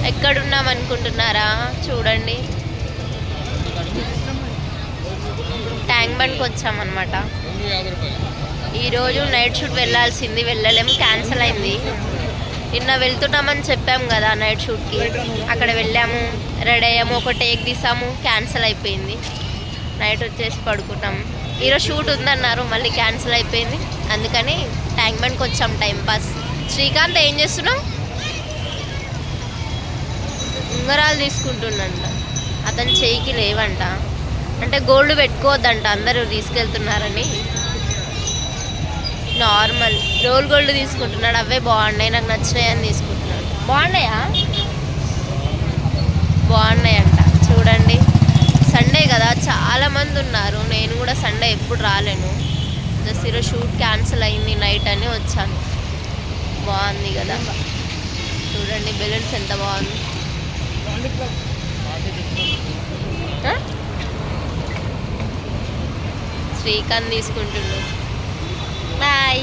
ఎక్కడున్నాం అనుకుంటున్నారా? చూడండి, ట్యాంక్ బండ్కి వచ్చామన్నమాట. ఈరోజు నైట్ షూట్ వెళ్ళాల్సింది, వెళ్ళలేము, క్యాన్సిల్ అయింది. నిన్న వెళ్తున్నామని చెప్పాం కదా నైట్ షూట్కి, అక్కడ వెళ్ళాము, రెడీ అయ్యాము, ఒక టేక్ తీసాము, క్యాన్సిల్ అయిపోయింది. నైట్ వచ్చేసి పడుకున్నాం. ఈరోజు షూట్ ఉందన్నారు, మళ్ళీ క్యాన్సిల్ అయిపోయింది. అందుకని ట్యాంక్ బండ్కి వచ్చాం టైంపాస్. శ్రీకాంత్ ఏం చేస్తున్నావు? ఉంగరాలు తీసుకుంటుండంట. అతని చెయ్యికి లేవంట, అంటే గోల్డ్ పెట్టుకోవద్దంట, అందరూ తీసుకెళ్తున్నారని. నార్మల్ రోల్ గోల్డ్ తీసుకుంటున్నాడు. అవే బాగున్నాయి, నాకు నచ్చినాయి అని తీసుకుంటున్నాడు. బాగున్నాయా? బాగున్నాయంట. చూడండి, సండే కదా చాలామంది ఉన్నారు. నేను కూడా సండే ఎప్పుడు రాలేను, జస్ట్ ఈరోజు షూట్ క్యాన్సిల్ అయింది నైట్ అని వచ్చాను. బాగుంది కదా, చూడండి బెలూన్స్ ఎంత బాగుంది. శ్రీకాంత్ తీసుకుంటుండు. బాయ్.